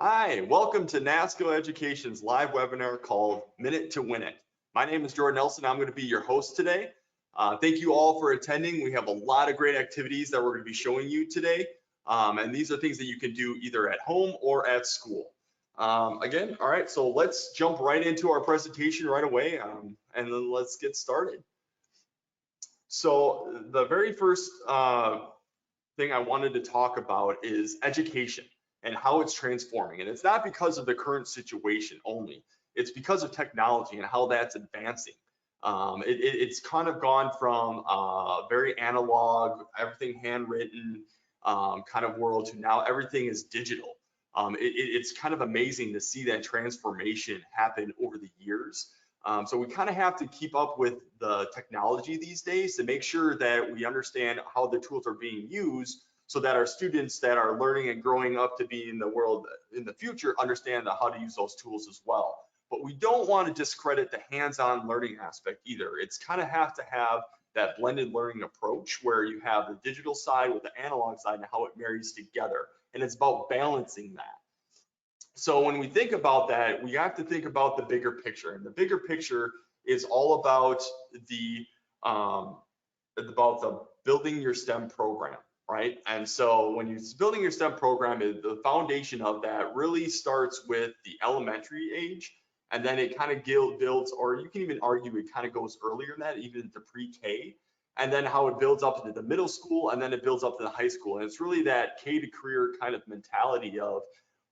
Hi, welcome to Nasco Education's live webinar called Minute to Win It. My name is Jordan Nelson. I'm going to be your host today. Thank you all for attending. We have a lot of great activities that we're going to be showing you today. And these are things that you can do either at home or at school. All right, so let's jump right into our presentation right away and then let's get started. So the very first thing I wanted to talk about is education and how it's transforming. And it's not because of the current situation only, it's because of technology and how that's advancing. It's kind of gone from very analog, everything handwritten kind of world to now everything is digital. It's kind of amazing to see that transformation happen over the years. So we kind of have to keep up with the technology these days to make sure that we understand how the tools are being used so that our students that are learning and growing up to be in the world in the future understand how to use those tools as well. But we don't want to discredit the hands-on learning aspect either. It's kind of have to have that blended learning approach where you have the digital side with the analog side and how it marries together. And it's about balancing that. So when we think about that, we have to think about the bigger picture, and the bigger picture is all about the building your STEM program, right? And so when you're building your STEM program, the foundation of that really starts with the elementary age, and then it kind of builds, or you can even argue it kind of goes earlier than that, even into pre-K, and then how it builds up into the middle school, and then it builds up to the high school. And it's really that K to career kind of mentality of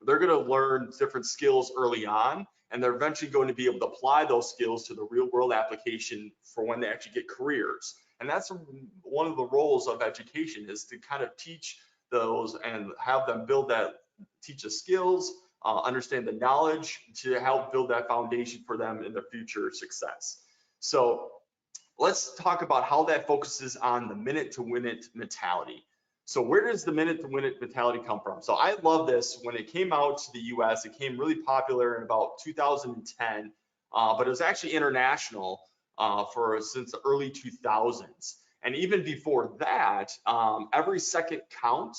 they're going to learn different skills early on, and they're eventually going to be able to apply those skills to the real world application for when they actually get careers. And that's one of the roles of education, is to kind of teach those and have them build that, teach the skills, understand the knowledge to help build that foundation for them in their future success. So let's talk about how that focuses on the minute to win it mentality. So where does the minute to win it mentality come from? So I love this. When it came out to the US, it came really popular in about 2010, but it was actually international since the early 2000s. And even before that, Every Second Count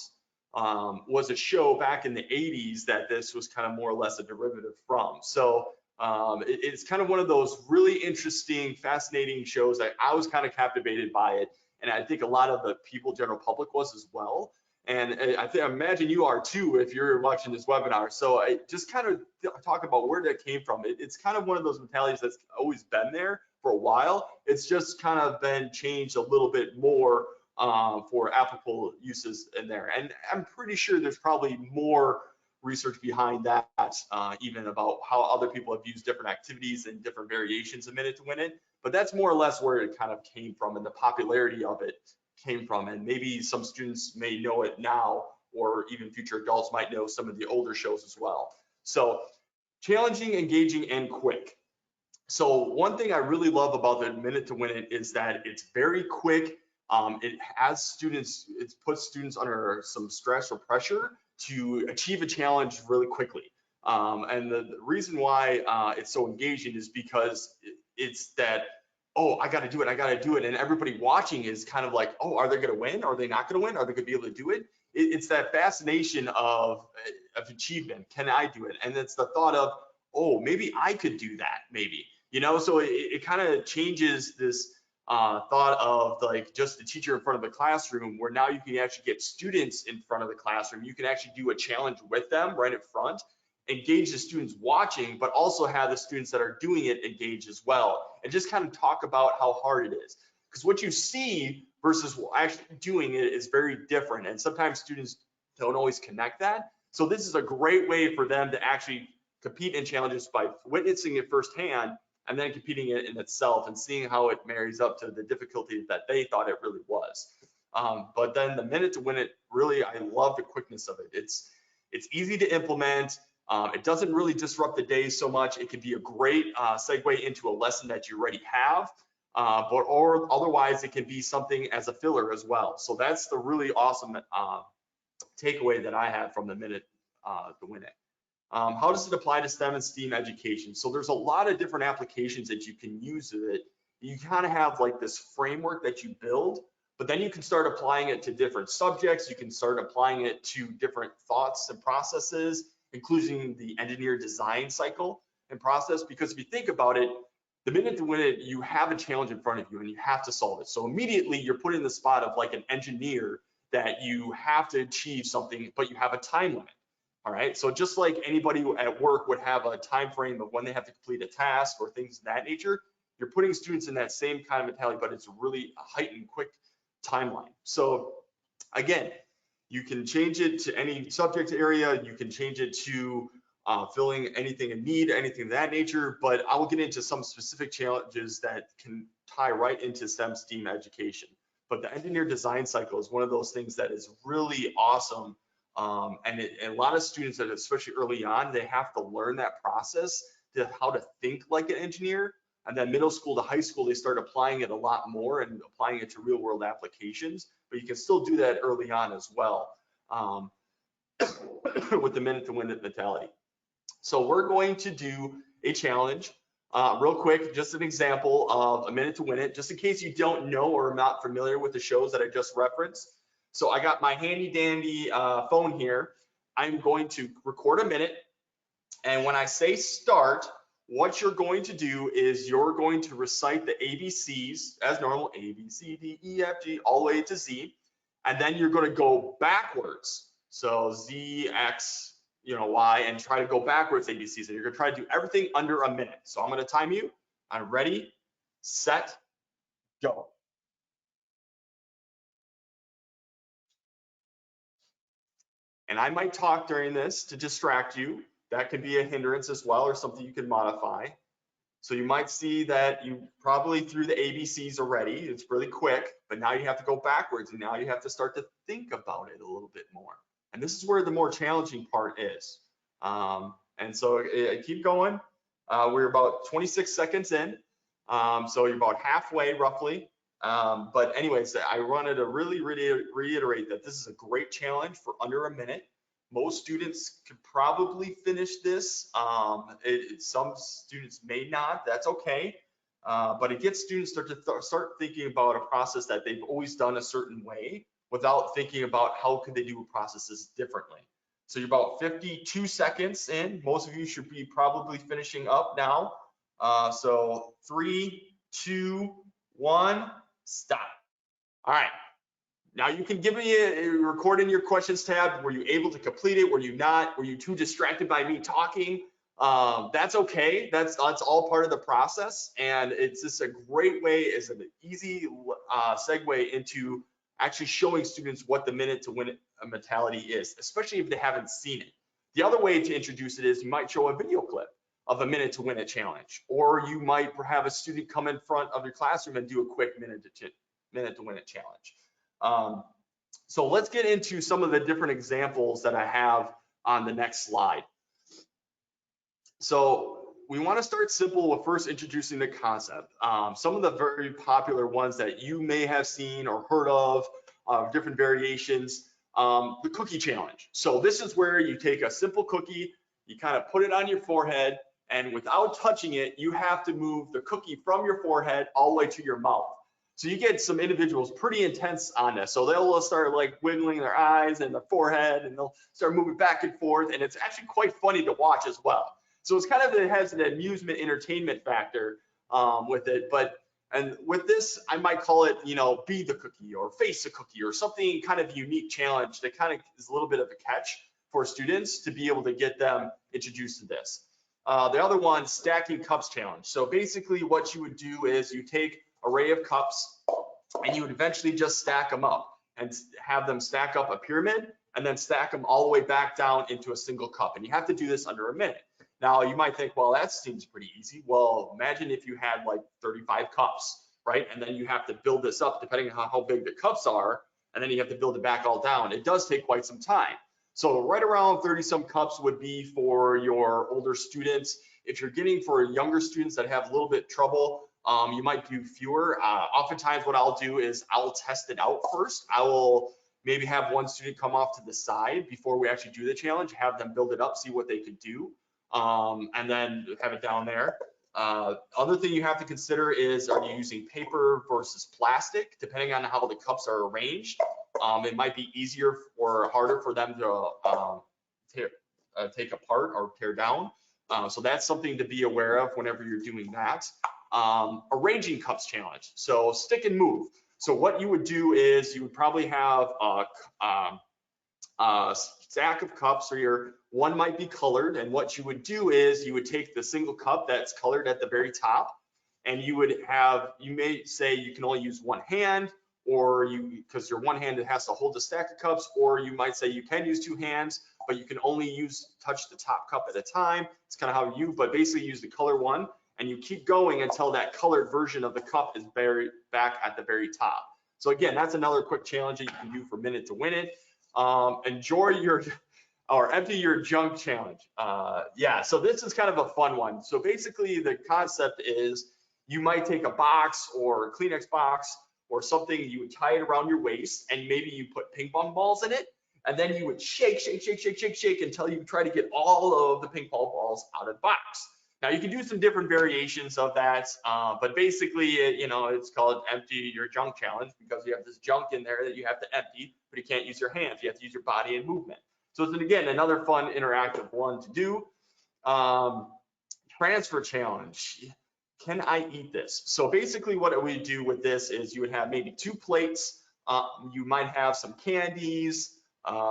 was a show back in the 80s that this was kind of more or less a derivative from. So it's kind of one of those really interesting, fascinating shows that I was kind of captivated by it. And I think a lot of the people, general public, was as well. And I imagine you are too if you're watching this webinar. So I just kind of talk about where that came from. It's kind of one of those mentalities that's always been there for a while. It's just kind of been changed a little bit more for applicable uses in there. And I'm pretty sure there's probably more research behind that, even about how other people have used different activities and different variations of minute to win it. But that's more or less where it kind of came from, and the popularity of it came from. And maybe some students may know it now, or even future adults might know some of the older shows as well. So challenging, engaging, and quick. So one thing I really love about the minute to win it is that it's very quick. It puts students under some stress or pressure to achieve a challenge really quickly. And the reason why it's so engaging is because it's that, oh, I got to do it. And everybody watching is kind of like, oh, are they going to win? Are they not going to win? Are they going to be able to do it? It's that fascination of achievement. Can I do it? And it's the thought of, oh, maybe I could do that, maybe. So it kind of changes this thought of like just the teacher in front of the classroom, where now you can actually get students in front of the classroom. You can actually do a challenge with them right in front, engage the students watching, but also have the students that are doing it engage as well, and just kind of talk about how hard it is. Because what you see versus actually doing it is very different, and sometimes students don't always connect that. So this is a great way for them to actually compete in challenges by witnessing it firsthand, and then competing it in itself and seeing how it marries up to the difficulty that they thought it really was. But then the minute to win it, really, I love the quickness of it. It's easy to implement. It doesn't really disrupt the day so much. It can be a great segue into a lesson that you already have, or otherwise it can be something as a filler as well. So that's the really awesome takeaway that I have from the minute to win it. How does it apply to STEM and STEAM education? So there's a lot of different applications that you can use of it. You kind of have like this framework that you build, but then you can start applying it to different subjects. You can start applying it to different thoughts and processes. including the engineer design cycle and process. Because if you think about it, the minute to win it, you have a challenge in front of you and you have to solve it. So immediately you're put in the spot of like an engineer that you have to achieve something, but you have a time limit. All right. So just like anybody at work would have a time frame of when they have to complete a task or things of that nature, you're putting students in that same kind of mentality, but it's really a heightened, quick timeline. So again, you can change it to any subject area. You can change it to filling anything in need, anything of that nature, but I will get into some specific challenges that can tie right into STEM education. But the engineer design cycle is one of those things that is really awesome. And a lot of students, that especially early on, they have to learn that process to how to think like an engineer. And then middle school to high school, they start applying it a lot more and applying it to real world applications. But you can still do that early on as well with the minute to win it mentality. So we're going to do a challenge real quick, just an example of a minute to win it, just in case you don't know or are not familiar with the shows that I just referenced. So I got my handy dandy phone here. I'm going to record a minute. And when I say start, what you're going to do is you're going to recite the ABCs as normal, A, B, C, D, E, F, G, all the way to Z. And then you're going to go backwards. So Z, X, Y, and try to go backwards ABCs. And you're gonna try to do everything under a minute. So I'm gonna time you. I'm ready, set, go. And I might talk during this to distract you. That could be a hindrance as well, or something you can modify. So you might see that you probably threw the ABCs already. It's really quick, but now you have to go backwards, and now you have to start to think about it a little bit more. And this is where the more challenging part is. And so keep going. We're about 26 seconds in. So you're about halfway roughly. But anyways, I wanted to really reiterate that this is a great challenge for under a minute. Most students could probably finish this. Some students may not, that's okay. But it gets students to start thinking about a process that they've always done a certain way without thinking about how could they do processes differently. So you're about 52 seconds in. Most of you should be probably finishing up now. So 3, 2, 1, stop. All right. Now you can give me a record in your questions tab. Were you able to complete it? Were you not? Were you too distracted by me talking? That's okay. That's all part of the process. And it's just a great way, is an easy segue into actually showing students what the minute to win it mentality is, especially if they haven't seen it. The other way to introduce it is you might show a video clip of a minute to win it challenge, or you might have a student come in front of your classroom and do a quick minute to win it challenge. So let's get into some of the different examples that I have on the next slide. So we want to start simple with first introducing the concept. Some of the very popular ones that you may have seen or heard of, different variations, the cookie challenge. So this is where you take a simple cookie, you kind of put it on your forehead, and without touching it, you have to move the cookie from your forehead all the way to your mouth. So you get some individuals pretty intense on this. So they'll start like wiggling their eyes and their forehead, and they'll start moving back and forth, and it's actually quite funny to watch as well. So it's kind of, it has an amusement entertainment factor with it. And with this, I might call it, be the cookie or face a cookie or something kind of unique challenge that kind of is a little bit of a catch for students to be able to get them introduced to this. The other one, stacking cups challenge. So basically what you would do is you take an array of cups and you would eventually just stack them up and have them stack up a pyramid and then stack them all the way back down into a single cup. And you have to do this under a minute. Now you might think, well, that seems pretty easy. Well, imagine if you had like 35 cups, right? And then you have to build this up depending on how big the cups are, and then you have to build it back all down. It does take quite some time. So right around 30 some cups would be for your older students. If you're getting for younger students that have a little bit trouble, you might do fewer. Oftentimes what I'll do is I'll test it out first. I will maybe have one student come off to the side before we actually do the challenge, have them build it up, see what they could do. And then have it down there. Other thing you have to consider is, are you using paper versus plastic? Depending on how the cups are arranged, it might be easier or harder for them to take apart or tear down. So that's something to be aware of whenever you're doing that. Arranging cups challenge. So stick and move. So what you would do is you would probably have a stack of cups, or one might be colored, and what you would do is you would take the single cup that's colored at the very top, and you may say you can only use one hand, or because your one hand has to hold the stack of cups, or you might say you can use two hands, but you can only touch the top cup at a time. It's kind of how but basically use the color one, and you keep going until that colored version of the cup is buried back at the very top. So again, that's another quick challenge that you can do for Minute to Win It. Empty your junk challenge. Yeah, so this is kind of a fun one. So basically the concept is you might take a box or a Kleenex box or something, you would tie it around your waist, and maybe you put ping pong balls in it, and then you would shake until you try to get all of the ping pong balls out of the box. Now you can do some different variations of that, but basically, it's called empty your junk challenge because you have this junk in there that you have to empty, but you can't use your hands. You have to use your body and movement. So it's, again, another fun interactive one to do. Transfer challenge. Can I eat this? So basically what we do with this is you would have maybe 2 plates. You might have some candies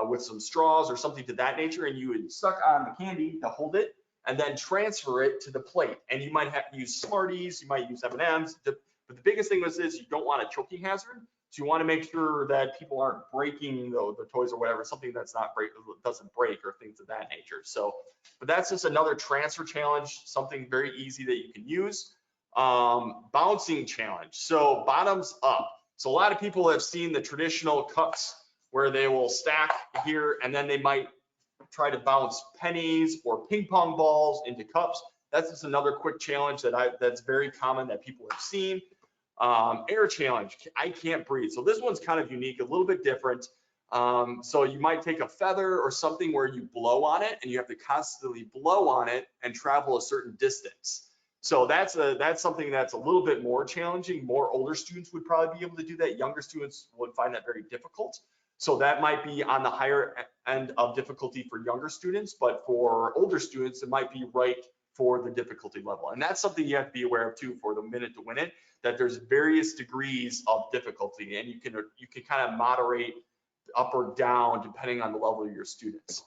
with some straws or something to that nature, and you would suck on the candy to hold it and then transfer it to the plate. And you might have to use Smarties, you might use M&Ms. But the biggest thing was this: you don't want a choking hazard. So you want to make sure that people aren't breaking the toys or whatever, something that's doesn't break or things of that nature. So, but that's just another transfer challenge, something very easy that you can use. Bouncing challenge. So bottoms up. So a lot of people have seen the traditional cups where they will stack here and then they might try to bounce pennies or ping pong balls into cups. That's just another quick challenge that's very common that people have seen. Air challenge. I can't breathe. So this one's kind of unique, a little bit different. So you might take a feather or something where you blow on it, and you have to constantly blow on it and travel a certain distance. So that's something that's a little bit more challenging. More older students would probably be able to do that. Younger students would find that very difficult. So that might be on the higher end of difficulty for younger students, but for older students, it might be right for the difficulty level. And that's something you have to be aware of too for the Minute to Win It, that there's various degrees of difficulty, and you can kind of moderate up or down depending on the level of your students.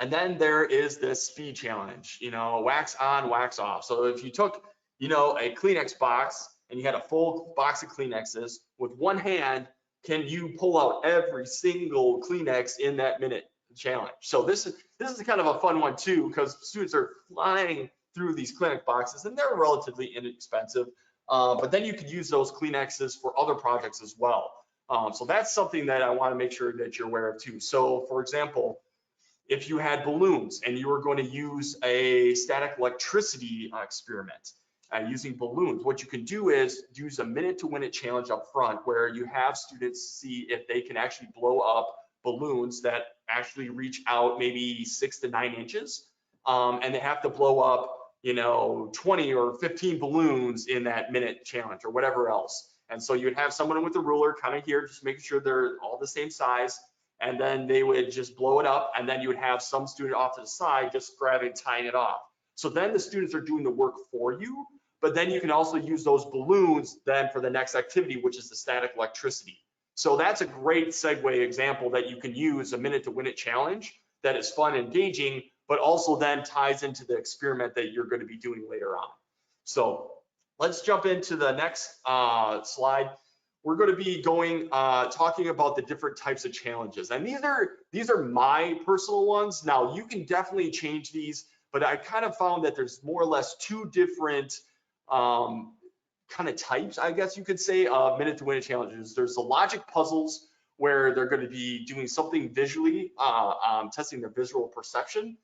And then there is this speed challenge, wax on, wax off. So if you took, a Kleenex box and you had a full box of Kleenexes, with one hand, can you pull out every single Kleenex in that minute challenge? So this is kind of a fun one too, because students are flying through these Kleenex boxes and they're relatively inexpensive. But then you could use those Kleenexes for other projects as well. So that's something that I want to make sure that you're aware of too. So for example, if you had balloons and you were going to use a static electricity experiment using balloons, what you can do is use a Minute to Win It challenge up front, where you have students see if they can actually blow up balloons that actually reach out maybe 6 to 9 inches, and they have to blow up 20 or 15 balloons in that minute challenge or whatever else. And so you'd have someone with a ruler kind of here, just making sure they're all the same size, and then they would just blow it up, and then you would have some student off to the side just grabbing, tying it off. So then the students are doing the work for you, but then you can also use those balloons then for the next activity, which is the static electricity. So that's a great segue example that you can use, a Minute to Win It challenge that is fun and engaging, but also then ties into the experiment that you're going to be doing later on. So let's jump into the next slide. We're going to be talking about the different types of challenges, and these are my personal ones. Now you can definitely change these, but I kind of found that there's more or less 2 different kind of types, I guess you could say, of Minute to Win It challenges. There's the logic puzzles, where they're going to be doing something visually, testing their visual perception.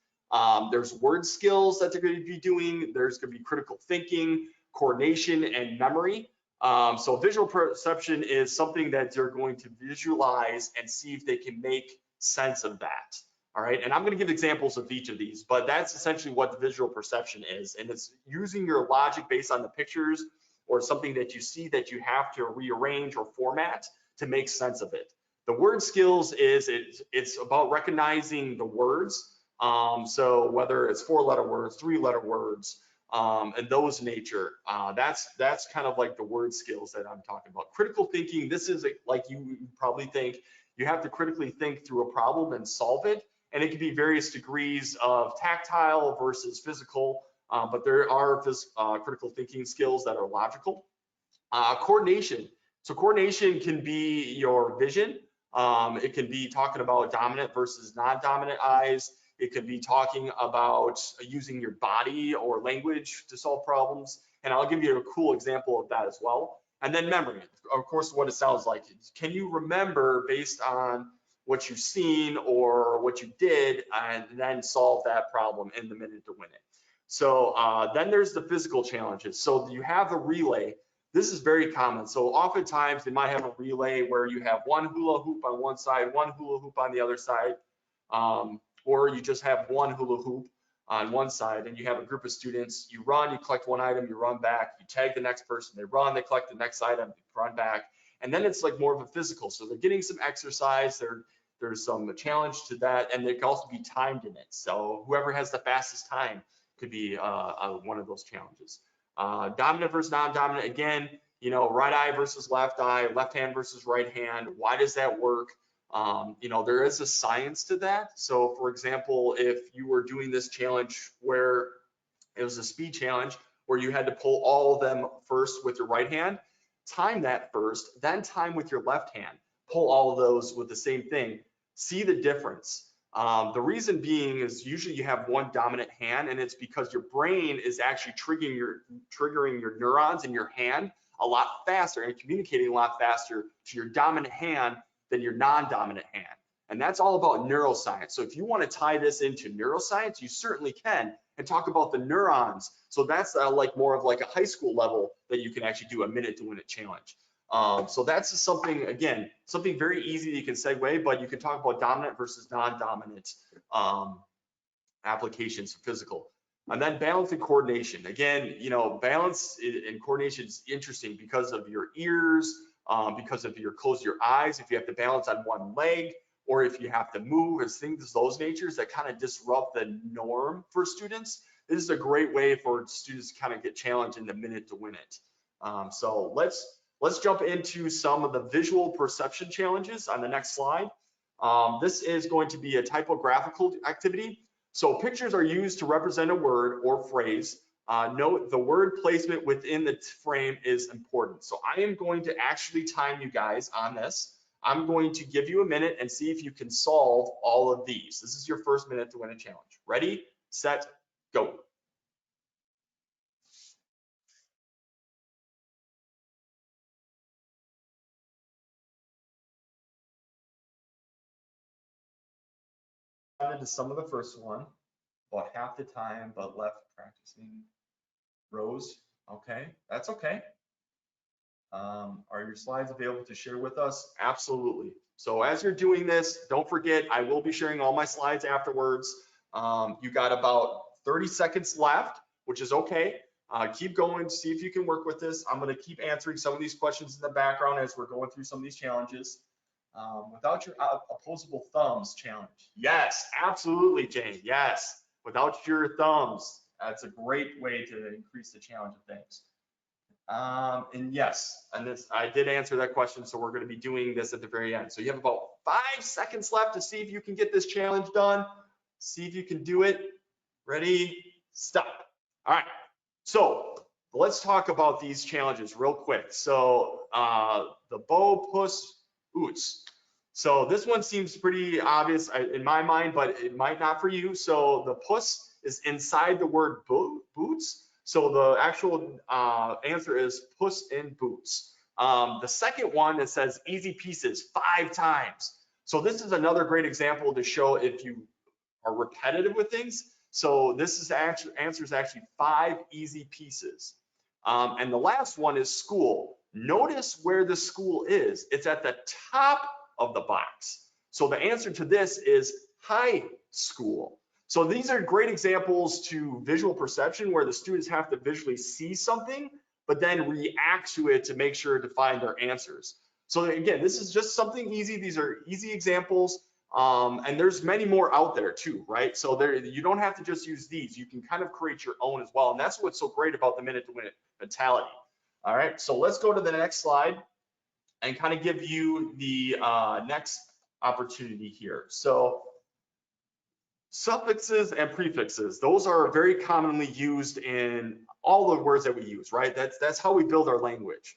There's word skills that they're going to be doing. There's going to be critical thinking, coordination, and memory. So visual perception is something that they're going to visualize and see if they can make sense of that. All right, and I'm going to give examples of each of these, but that's essentially what the visual perception is. And it's using your logic based on the pictures or something that you see that you have to rearrange or format to make sense of it. The word skills is it's about recognizing the words. So whether it's 4-letter words, 3-letter words, and those nature, that's kind of like the word skills that I'm talking about. Critical thinking, this is like you probably think, you have to critically think through a problem and solve it. And it can be various degrees of tactile versus physical, but there are critical thinking skills that are logical. Coordination. So coordination can be your vision. It can be talking about dominant versus non-dominant eyes. It could be talking about using your body or language to solve problems. And I'll give you a cool example of that as well. And then memory, of course, what it sounds like. Can you remember based on what you've seen or what you did, and then solve that problem in the minute to win it? So then there's the physical challenges. So you have a relay. This is very common. So oftentimes they might have a relay where you have one hula hoop on one side, one hula hoop on the other side, or you just have one hula hoop on one side, and you have a group of students. You run, you collect one item, you run back, you tag the next person, they run, they collect the next item, you run back. And then it's like more of a physical. So they're getting some exercise, there's some challenge to that, and there can also be timed in it. So whoever has the fastest time could be one of those challenges. Dominant versus non-dominant, again, you know, right eye versus left eye, left hand versus right hand. Why does that work? You know, there is a science to that. So for example, if you were doing this challenge where it was a speed challenge where you had to pull all of them first with your right hand, time that first, then time with your left hand, pull all of those with the same thing, see the difference. The reason being is usually you have one dominant hand, and it's because your brain is actually triggering your neurons in your hand a lot faster and communicating a lot faster to your dominant hand than your non-dominant hand. And that's all about neuroscience. So if you want to tie this into neuroscience, you certainly can, and talk about the neurons. So that's like more of like a high school level that you can actually do a minute to win it challenge. So that's something, again, something very easy that you can segue, but you can talk about dominant versus non-dominant applications for physical. And then balance and coordination. Again, you know, balance and coordination is interesting because of your ears, because of close your eyes, if you have to balance on one leg, or if you have to move, as things those natures that kind of disrupt the norm for students. This is a great way for students to kind of get challenged in the minute to win it. So let's jump into some of the visual perception challenges on the next slide. This is going to be a typographical activity. So pictures are used to represent a word or phrase. Note the word placement within the frame is important. So I am going to actually time you guys on this. I'm going to give you a minute and see if you can solve all of these. This is your first minute to win a challenge. Ready, set, go. Into some of the first one, about half the time, but left practicing rows. Okay, that's okay. Are your slides available to share with us? Absolutely. So as you're doing this, don't forget, I will be sharing all my slides afterwards. You got about 30 seconds left, which is okay. Keep going, see if you can work with this. I'm going to keep answering some of these questions in the background as we're going through some of these challenges. Without your opposable thumbs challenge. Yes, absolutely, Jane. Yes, without your thumbs. That's a great way to increase the challenge of things. And yes, and this, I did answer that question, so we're going to be doing this at the very end. So you have about 5 seconds left to see if you can get this challenge done. See if you can do it. Ready, stop. All right, so let's talk about these challenges real quick. So the bow, puss, oots. So this one seems pretty obvious in my mind, but it might not for you. So the puss is inside the word boots. So the actual answer is puss in boots. The second one that says easy pieces 5 times. So this is another great example to show if you are repetitive with things. So this is actually answer is actually 5 easy pieces. And the last one is school. Notice where the school is. It's at the top of the box. So the answer to this is high school. So these are great examples to visual perception where the students have to visually see something, but then react to it to make sure to find their answers. So again, this is just something easy. These are easy examples. And there's many more out there too, right? So there, you don't have to just use these. You can kind of create your own as well. And that's what's so great about the minute to win it mentality. All right, so let's go to the next slide and kind of give you the next opportunity here. So suffixes and prefixes, those are very commonly used in all the words that we use, right? That's how we build our language.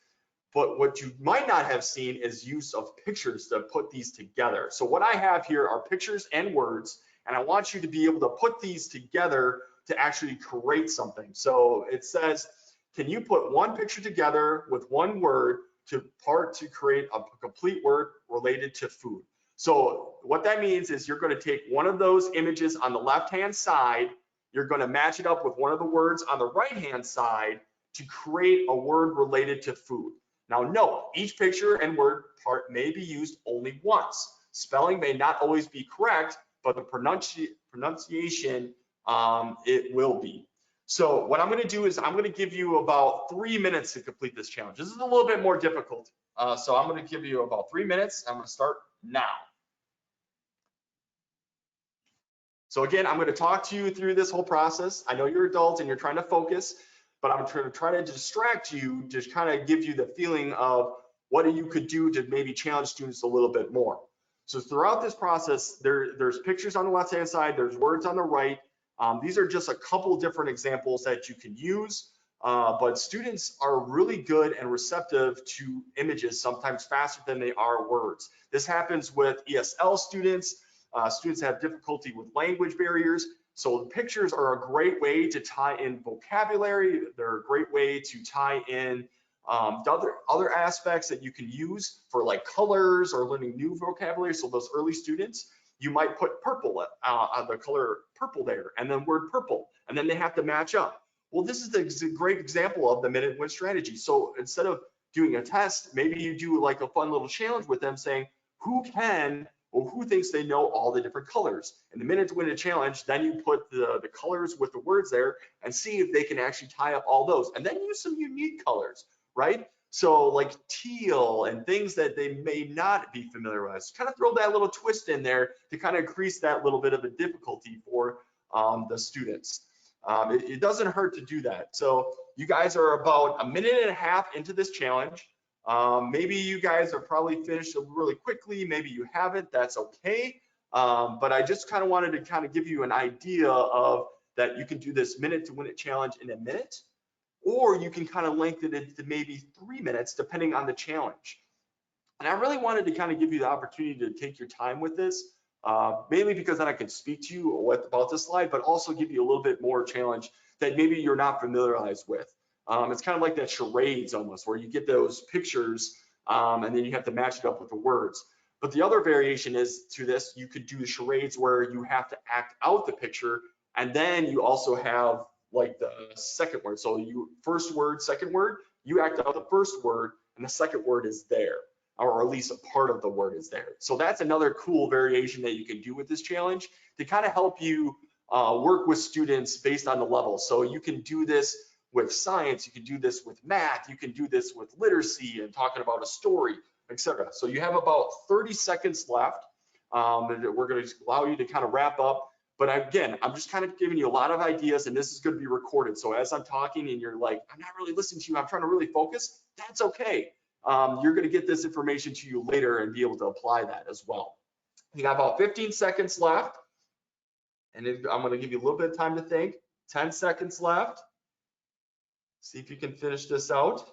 But what you might not have seen is use of pictures to put these together. So what I have here are pictures and words, and I want you to be able to put these together to actually create something. So it says, can you put one picture together with one word to create a complete word related to food? So what that means is you're going to take one of those images on the left-hand side, you're going to match it up with one of the words on the right-hand side to create a word related to food. Now note, each picture and word part may be used only once. Spelling may not always be correct, but the pronunciation, it will be. So what I'm going to do is I'm going to give you about 3 minutes to complete this challenge. This is a little bit more difficult. So I'm going to give you about 3 minutes. I'm going to start now. So again, I'm going to talk to you through this whole process. I know you're adults and you're trying to focus, but I'm trying to distract you to kind of give you the feeling of what you could do to maybe challenge students a little bit more. So throughout this process, there's pictures on the left-hand side, there's words on the right. These are just a couple different examples that you can use, but students are really good and receptive to images, sometimes faster than they are words. This happens with ESL students. Students have difficulty with language barriers. So the pictures are a great way to tie in vocabulary. They're a great way to tie in other aspects that you can use for like colors or learning new vocabulary. So those early students, you might put purple, the color purple there, and then word purple, and then they have to match up. Well, this is a great example of the minute win strategy. So instead of doing a test, maybe you do like a fun little challenge with them saying, who can or who thinks they know all the different colors? In the minute to win a challenge, then you put the colors with the words there and see if they can actually tie up all those, and then use some unique colors, right? So like teal and things that they may not be familiar with. Kind of throw that little twist in there to kind of increase that little bit of a difficulty for the students. It doesn't hurt to do that. So you guys are about 1.5 minutes into this challenge. Maybe you guys are probably finished really quickly, maybe you haven't, that's okay. But I just kind of wanted to kind of give you an idea of that you can do this minute to win it challenge in a minute, or you can kind of lengthen it to maybe 3 minutes depending on the challenge. And I really wanted to kind of give you the opportunity to take your time with this, mainly because then I can speak to you about this slide, but also give you a little bit more challenge that maybe you're not familiarized with. It's kind of like that charades almost, where you get those pictures and then you have to match it up with the words. But the other variation is to this, you could do the charades where you have to act out the picture, and then you also have like the second word. So you first word, second word, you act out the first word, and the second word is there, or at least a part of the word is there. So that's another cool variation that you can do with this challenge to kind of help you work with students based on the level. So you can do this with science, you can do this with math, you can do this with literacy and talking about a story, etc. So you have about 30 seconds left. We're going to allow you to kind of wrap up. But again, I'm just kind of giving you a lot of ideas, and this is going to be recorded. So as I'm talking and you're like, I'm not really listening to you, I'm trying to really focus, that's okay. You're going to get this information to you later and be able to apply that as well. You got about 15 seconds left, and I'm going to give you a little bit of time to think. 10 seconds left. See if you can finish this out.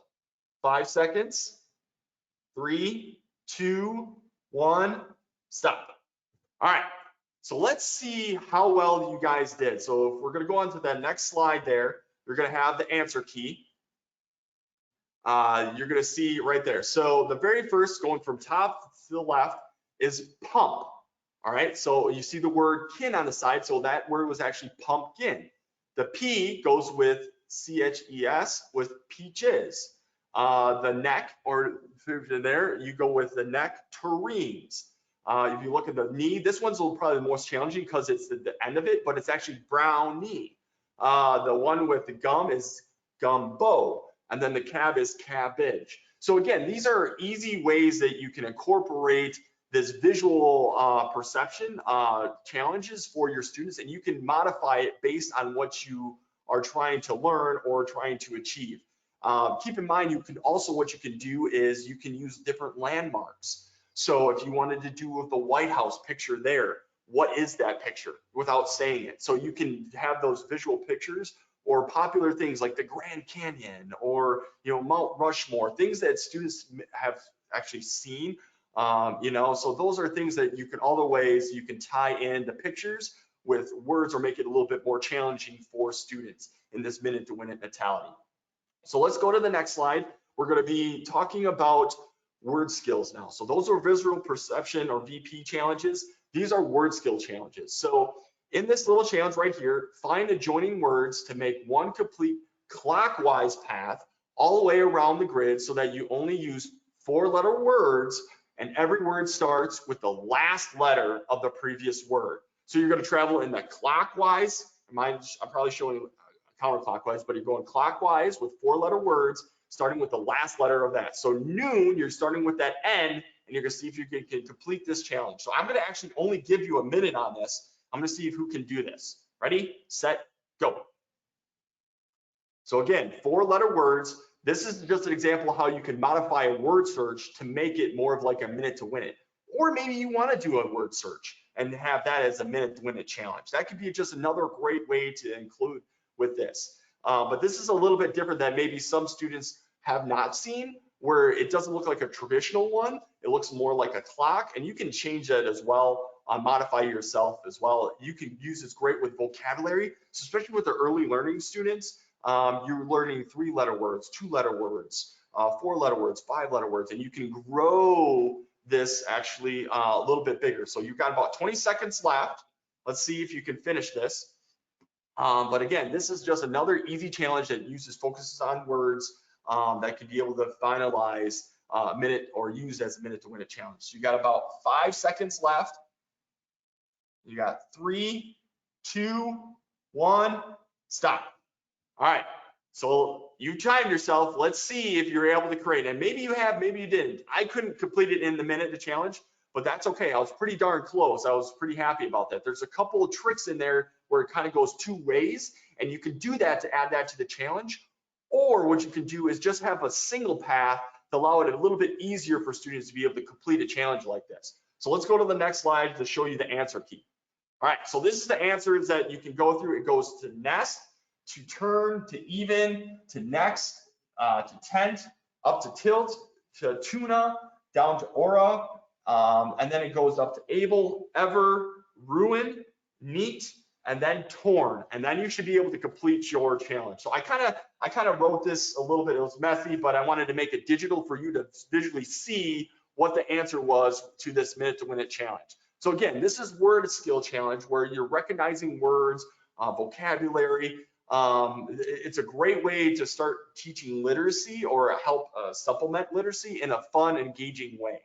5 seconds. 3, 2, 1, stop. All right, so let's see how well you guys did. So if we're going to go on to the next slide there, you're going to have the answer key. You're going to see right there. So the very first, going from top to the left, is pump. All right, so you see the word kin on the side, so that word was actually pumpkin. The P goes with CHES with peaches. The neck, or there, you go with the nectarines. If you look at the knee, this one's probably the most challenging because it's the end of it, but it's actually brownie. The one with the gum is gumbo, and then the cab is cabbage. So again, these are easy ways that you can incorporate this visual perception challenges for your students, and you can modify it based on what you are trying to learn or trying to achieve. Keep in mind, what you can do is you can use different landmarks. So if you wanted to do with the White House picture there, what is that picture without saying it? So you can have those visual pictures, or popular things like the Grand Canyon, or Mount Rushmore, things that students have actually seen. So those are things that you can, all the ways you can tie in the pictures with words or make it a little bit more challenging for students in this minute to win it mentality. So let's go to the next slide. We're going to be talking about word skills now. So those are visual perception or VP challenges. These are word skill challenges. So in this little challenge right here, find adjoining words to make one complete clockwise path all the way around the grid so that you only use 4-letter words, and every word starts with the last letter of the previous word. So you're going to travel in the clockwise. I'm probably showing counterclockwise, but you're going clockwise with 4-letter words, starting with the last letter of that. So noon, you're starting with that N, and you're going to see if you can complete this challenge. So I'm going to actually only give you a minute on this. I'm going to see who can do this. Ready, set, go. So again, 4-letter words. This is just an example of how you can modify a word search to make it more of like a minute to win it. Or maybe you want to do a word search and have that as a minute to win it challenge. That could be just another great way to include with this. But this is a little bit different than maybe some students have not seen, where it doesn't look like a traditional one. It looks more like a clock, and you can change that as well, modify yourself as well. You can use this great with vocabulary, so especially with the early learning students. You're learning 3-letter words, 2-letter words, 4-letter words, 5-letter words, and you can grow this actually a little bit bigger. So you've got about 20 seconds left. Let's see if you can finish this. But again, this is just another easy challenge that focuses on words that could be able to finalize a minute or use as a minute to win a challenge. So you got about 5 seconds left. You got 3, 2, 1, stop. All right, so you timed yourself. Let's see if you're able to create. And maybe you have, maybe you didn't. I couldn't complete it in the minute to challenge, but that's okay. I was pretty darn close. I was pretty happy about that. There's a couple of tricks in there where it kind of goes 2 ways, and you can do that to add that to the challenge. Or what you can do is just have a single path to allow it a little bit easier for students to be able to complete a challenge like this. So let's go to the next slide to show you the answer key. All right, so this is the answers that you can go through. It goes to nest, to turn, to even, to next, to tent, up to tilt, to tuna, down to aura, and then it goes up to able, ever, ruin, neat, and then torn, and then you should be able to complete your challenge. So I kind of wrote this a little bit. It was messy, but I wanted to make it digital for you to visually see what the answer was to this minute to win it challenge. So again, this is word skill challenge where you're recognizing words, vocabulary. It's a great way to start teaching literacy or help supplement literacy in a fun, engaging way.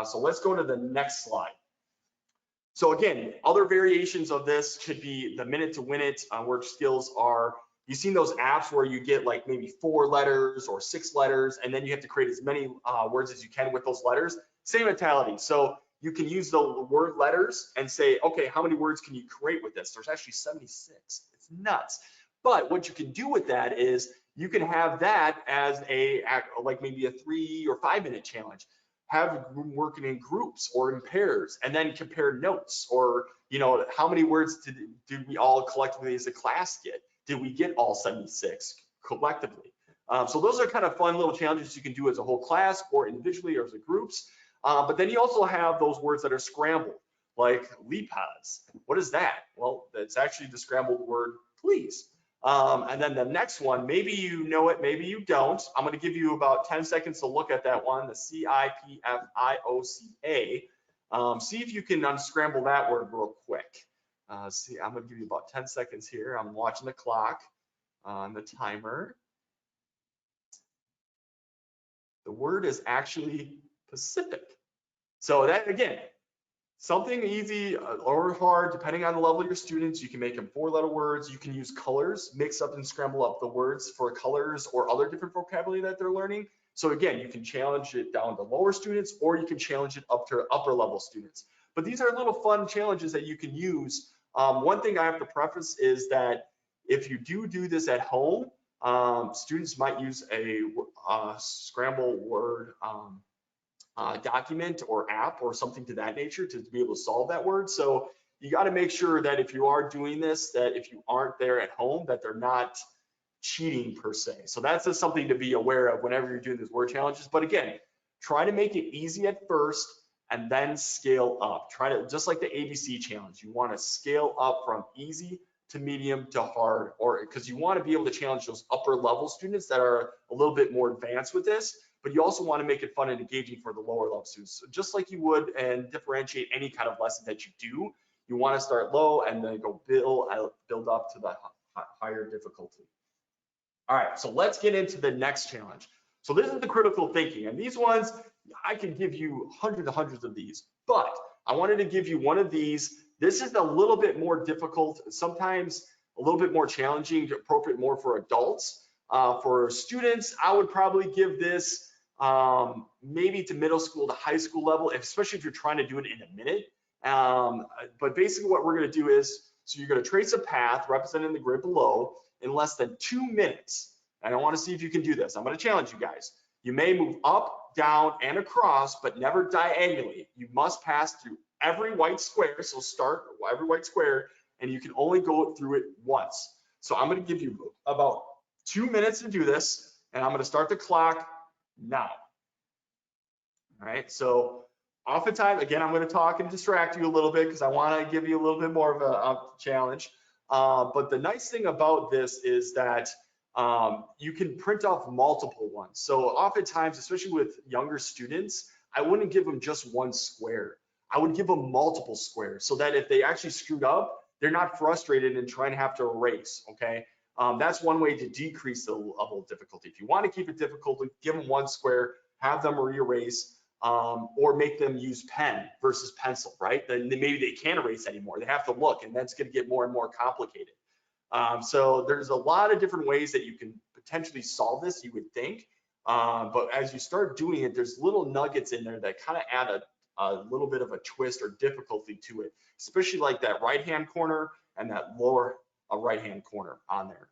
So let's go to the next slide. So again, other variations of this could be the minute to win it word skills are, you've seen those apps where you get like maybe 4 letters or 6 letters, and then you have to create as many words as you can with those letters. Same mentality. So you can use the word letters and say, okay, how many words can you create with this? There's actually 76. It's nuts. But what you can do with that is you can have that as like maybe a 3 or 5 minute challenge. Have them working in groups or in pairs, and then compare notes, or how many words did we all collectively as a class get? Did we get all 76 collectively? So those are kind of fun little challenges you can do as a whole class or individually or as a groups. But then you also have those words that are scrambled, like lipas. What is that? Well, that's actually the scrambled word please. And then the next one, maybe you know it, maybe you don't. I'm going to give you about 10 seconds to look at that one, the CIPFIOCA. See if you can unscramble that word real quick. See, I'm going to give you about 10 seconds here. I'm watching the clock on the timer. The word is actually Pacific. So that, again, something easy or hard, depending on the level of your students. You can make them 4-letter words. You can use colors, mix up and scramble up the words for colors or other different vocabulary that they're learning So again, you can challenge it down to lower students, or you can challenge it up to upper level students. But these are little fun challenges that you can use. One thing I have to preface is that if you do this at home, students might use a scramble word document or app or something to that nature to be able to solve that word. So you got to make sure that if you are doing this, that if you aren't there at home, that they're not cheating per se. So that's just something to be aware of whenever you're doing these word challenges. But again, try to make it easy at first and then scale up. Try to, just like the ABC challenge, you want to scale up from easy to medium to hard, or because you want to be able to challenge those upper level students that are a little bit more advanced with this, but you also want to make it fun and engaging for the lower level students. So just like you would and differentiate any kind of lesson that you do, you want to start low and then go build up to the higher difficulty. All right, so let's get into the next challenge. So this is the critical thinking, and these ones, I can give you hundreds of these, but I wanted to give you one of these. This is a little bit more difficult, sometimes a little bit more challenging, appropriate more for adults. For students, I would probably give this maybe to middle school to high school level, especially if you're trying to do it in a minute. But basically what we're going to do is, so you're going to trace a path represented in the grid below in less than 2 minutes. And I want to see if you can do this. I'm going to challenge you guys. You may move up, down, and across, but never diagonally. You must pass through every white square. So start every white square, and you can only go through it once. So I'm going to give you about 2 minutes to do this, and I'm going to start the clock now. All right, so oftentimes, again, I'm going to talk and distract you a little bit because I want to give you a little bit more of a challenge. But the nice thing about this is that you can print off multiple ones. So oftentimes, especially with younger students, I wouldn't give them just one square. I would give them multiple squares so that if they actually screwed up, they're not frustrated and trying to have to erase, okay? That's one way to decrease the level of difficulty. If you want to keep it difficult, give them one square, have them re-erase, or make them use pen versus pencil, right? Then maybe they can't erase anymore. They have to look, and that's going to get more and more complicated. So there's a lot of different ways that you can potentially solve this, you would think. But as you start doing it, there's little nuggets in there that kind of add a little bit of a twist or difficulty to it, especially like that right-hand corner and that lower right-hand corner on there.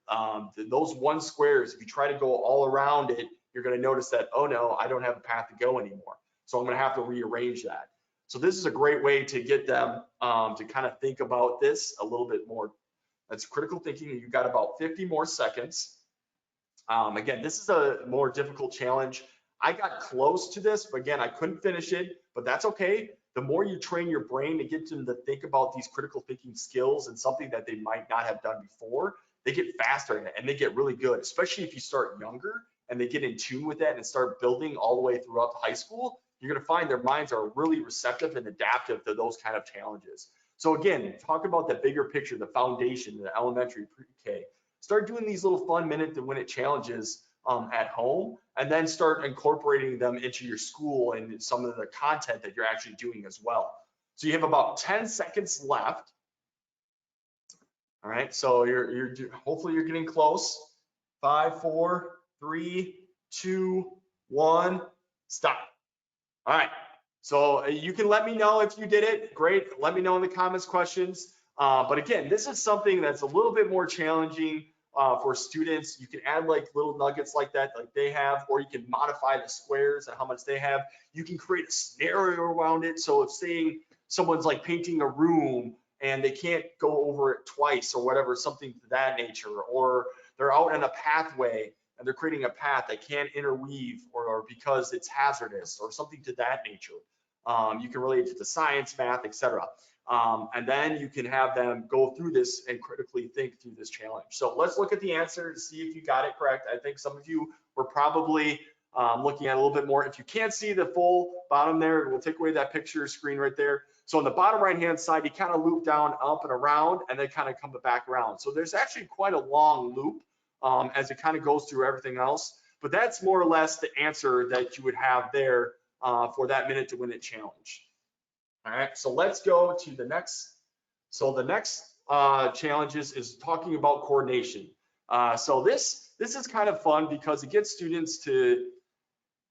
Those one squares, if you try to go all around it, you're going to notice that, oh no, I don't have a path to go anymore. So I'm going to have to rearrange that. So this is a great way to get them to kind of think about this a little bit more. That's critical thinking. You've got about 50 more seconds. Again, this is a more difficult challenge. I got close to this, but again, I couldn't finish it, but that's okay. The more you train your brain to get them to think about these critical thinking skills and something that they might not have done before, they get faster in it and they get really good, especially if you start younger and they get in tune with that and start building all the way throughout high school. You're going to find their minds are really receptive and adaptive to those kind of challenges. So again, talk about the bigger picture, the foundation, the elementary, pre-K. Start doing these little fun minute-to-win-it challenges at home, and then start incorporating them into your school and some of the content that you're actually doing as well. So you have about 10 seconds left. All right, so hopefully you're getting close. 5, 4, 3, 2, 1, stop. All right, so you can let me know if you did it. Great, let me know in the comments, questions. But again, this is something that's a little bit more challenging for students. You can add like little nuggets like that, like they have, or you can modify the squares and how much they have. You can create a scenario around it. So if saying someone's like painting a room and they can't go over it twice or whatever, something to that nature, or they're out in a pathway and they're creating a path that can't interweave or because it's hazardous or something to that nature. You can relate it to science, math, etc. And then you can have them go through this and critically think through this challenge. So let's look at the answer to see if you got it correct. I think some of you were probably looking at a little bit more. If you can't see the full bottom there, we'll take away that picture screen right there. So on the bottom right-hand side, you kind of loop down, up and around, and then kind of come back around. So there's actually quite a long loop as it kind of goes through everything else. But that's more or less the answer that you would have there for that minute-to-win-it challenge. All right, so let's go to the next. So the next challenge is talking about coordination. So this is kind of fun because it gets students to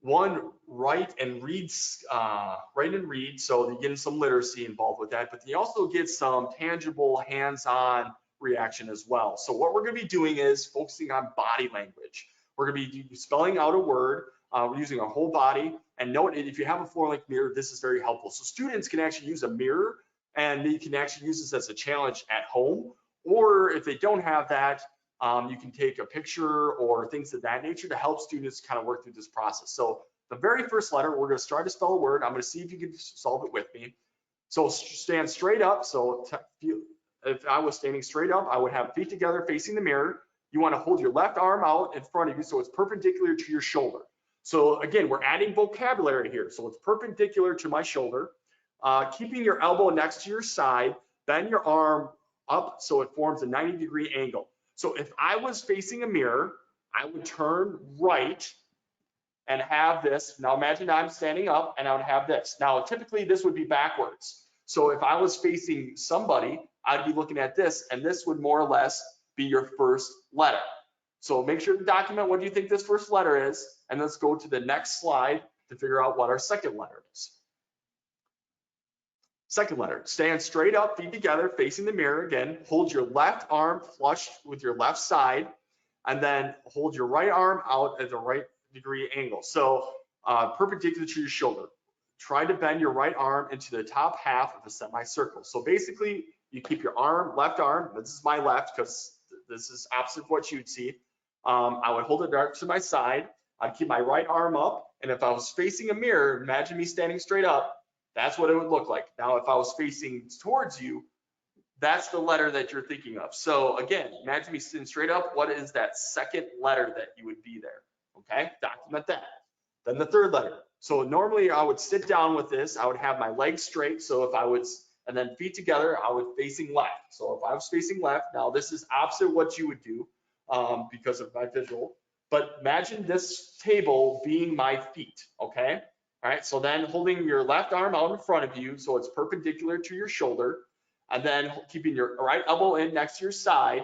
one, write and read, so you get some literacy involved with that, but you also get some tangible hands-on reaction as well. So what we're going to be doing is focusing on body language. We're going to be spelling out a word. We're using our whole body. And note, if you have a floor-length mirror, this is very helpful. So students can actually use a mirror, and they can actually use this as a challenge at home. Or if they don't have that, you can take a picture or things of that nature to help students kind of work through this process. So the very first letter, we're going to start to spell a word. I'm going to see if you can solve it with me. So stand straight up. So if I was standing straight up, I would have feet together facing the mirror. You want to hold your left arm out in front of you so it's perpendicular to your shoulder. So again, we're adding vocabulary here. So it's perpendicular to my shoulder. Keeping your elbow next to your side, bend your arm up so it forms a 90-degree angle. So if I was facing a mirror, I would turn right and have this. Now imagine I'm standing up and I would have this. Now typically this would be backwards. So if I was facing somebody, I'd be looking at this, and this would more or less be your first letter. So make sure to document what do you think this first letter is, and let's go to the next slide to figure out what our second letter is. Second letter, stand straight up, feet together, facing the mirror again. Hold your left arm flush with your left side, and then hold your right arm out at the right degree angle. So perpendicular to your shoulder. Try to bend your right arm into the top half of a semicircle. So basically, you keep your arm, left arm, this is my left because this is opposite of what you'd see. I would hold it direct to my side. I'd keep my right arm up, and if I was facing a mirror, imagine me standing straight up, that's what it would look like. Now, if I was facing towards you, that's the letter that you're thinking of. So again, imagine me sitting straight up. What is that second letter that you would be there? Okay, document that. Then the third letter. So normally I would sit down with this. I would have my legs straight. So if I was, and then feet together, I would facing left. So if I was facing left, now this is opposite what you would do because of my visual. But imagine this table being my feet, okay? All right, so then holding your left arm out in front of you so it's perpendicular to your shoulder, and then keeping your right elbow in next to your side.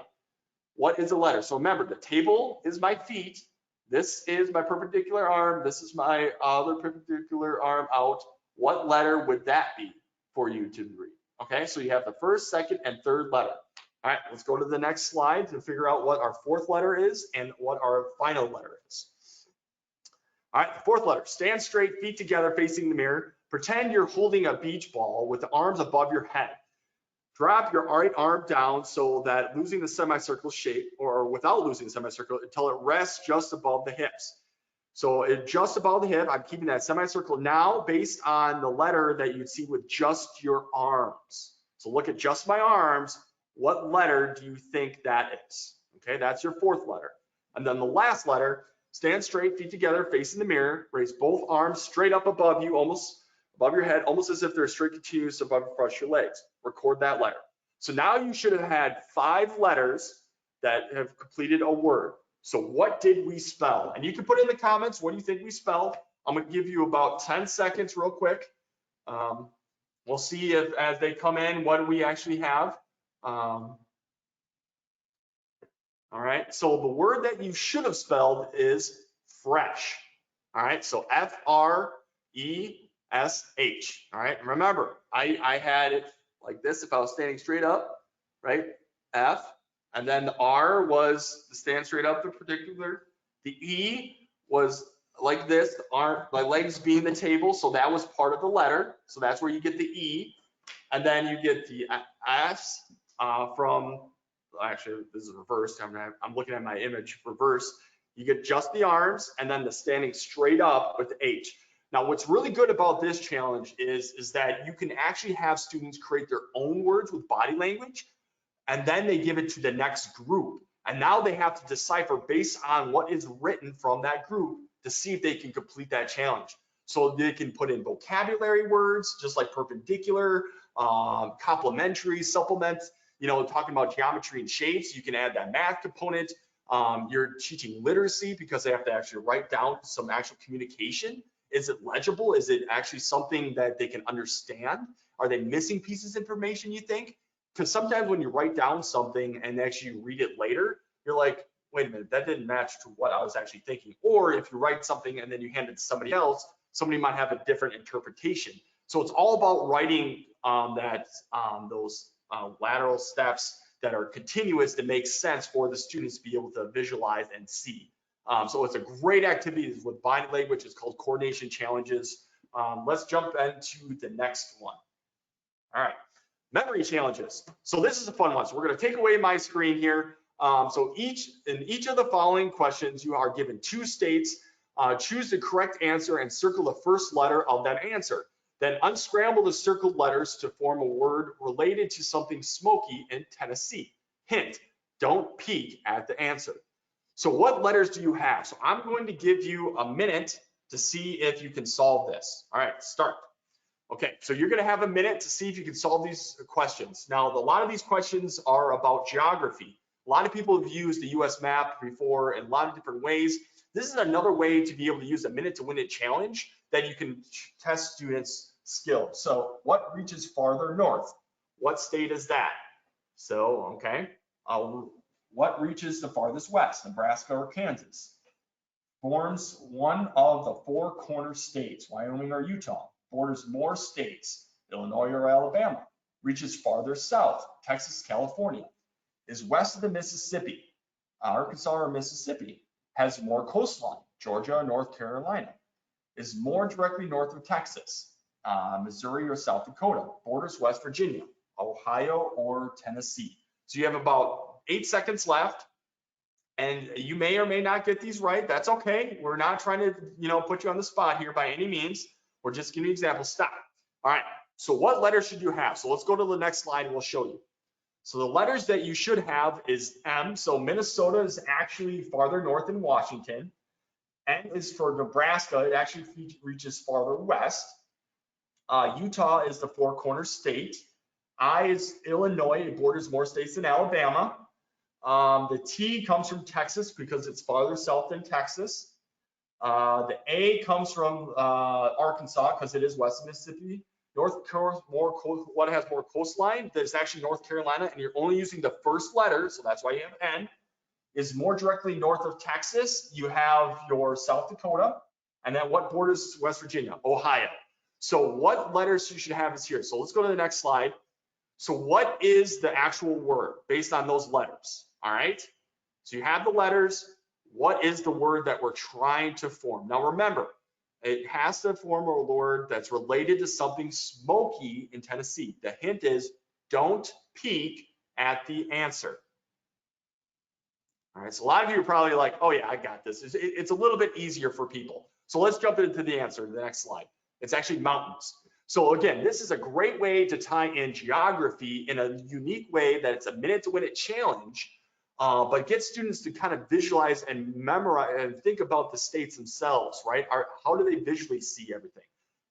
What is a letter? So remember, the table is my feet. This is my perpendicular arm. This is my other perpendicular arm out. What letter would that be for you to read? Okay, so you have the first, second, and third letter. All right, let's go to the next slide to figure out what our fourth letter is and what our final letter is. All right, the fourth letter, stand straight, feet together, facing the mirror. Pretend you're holding a beach ball with the arms above your head. Drop your right arm down so that losing the semicircle shape, or without losing the semicircle, until it rests just above the hips. So just above the hip, I'm keeping that semicircle now based on the letter that you'd see with just your arms. So look at just my arms. What letter do you think that is? Okay, that's your fourth letter. And then the last letter, stand straight, feet together, facing the mirror, raise both arms straight up above you, almost above your head, almost as if they're straight continuous above across your legs. Record that letter. So now you should have had 5 letters that have completed a word. So what did we spell? And you can put in the comments, what do you think we spelled? I'm gonna give you about 10 seconds real quick. We'll see if as they come in, what do we actually have? All right, so the word that you should have spelled is fresh. All right, so F-R-E-S-H. All right, remember, I had it like this if I was standing straight up, right? F, and then the R was the stand straight up, the particular. The E was like this, the arm, my legs being the table, so that was part of the letter. So that's where you get the E, and then you get the S from. Actually, this is reversed. I'm looking at my image reverse. You get just the arms and then the standing straight up with the H. Now, what's really good about this challenge is that you can actually have students create their own words with body language, and then they give it to the next group. And now they have to decipher based on what is written from that group to see if they can complete that challenge. So they can put in vocabulary words, just like perpendicular, complementary, supplement. You know, talking about geometry and shapes, you can add that math component. You're teaching literacy because they have to actually write down some actual communication. Is it legible? Is it actually something that they can understand? Are they missing pieces of information, you think? Because sometimes when you write down something and actually read it later, you're like, wait a minute, that didn't match to what I was actually thinking. Or if you write something and then you hand it to somebody else, somebody might have a different interpretation. So it's all about writing those lateral steps that are continuous that make sense for the students to be able to visualize and see. So it's a great activity with body language. It's called coordination challenges. Let's jump into the next one. All right, memory challenges. So this is a fun one. So we're going to take away my screen here. So in each of the following questions, you are given 2 states. Choose the correct answer and circle the first letter of that answer. Then unscramble the circled letters to form a word related to something smoky in Tennessee. Hint, don't peek at the answer. So what letters do you have? So I'm going to give you a minute to see if you can solve this. All right, start. Okay, so you're going to have a minute to see if you can solve these questions. Now, a lot of these questions are about geography. A lot of people have used the US map before in a lot of different ways. This is another way to be able to use a minute to win it challenge that you can test students' skills. So what reaches farther north? What state is that? So, okay. What reaches the farthest west? Nebraska or Kansas? Forms one of the 4 corner states, Wyoming or Utah. Borders more states, Illinois or Alabama. Reaches farther south, Texas, California. Is west of the Mississippi, Arkansas or Mississippi. Has more coastline, Georgia or North Carolina. Is more directly north of Texas, Missouri or South Dakota. Borders West Virginia, Ohio or Tennessee. So you have about 8 seconds left. And you may or may not get these right. That's okay. We're not trying to, put you on the spot here by any means. We're just giving you examples. Stop. All right. So what letters should you have? So let's go to the next slide and we'll show you. So the letters that you should have is M. So Minnesota is actually farther north than Washington. N is for Nebraska. It actually reaches farther west. Utah is the 4 corner state. I is Illinois. It borders more states than Alabama. The T comes from Texas because it's farther south than Texas. The A comes from Arkansas because it is west of Mississippi. What has more coastline? There's actually North Carolina, and you're only using the first letter, so that's why you have N. Is more directly north of Texas. You have your South Dakota, and then what borders West Virginia? Ohio. So what letters you should have is here. So let's go to the next slide. So what is the actual word based on those letters? All right. So you have the letters. What is the word that we're trying to form? Now remember, it has to form a word that's related to something smoky in Tennessee. The hint is don't peek at the answer. All right. So a lot of you are probably like, oh yeah, I got this. It's a little bit easier for people. So let's jump into the answer, the next slide. It's actually mountains. So again, this is a great way to tie in geography in a unique way that it's a minute to win it challenge, but get students to kind of visualize and memorize and think about the states themselves, right? How do they visually see everything?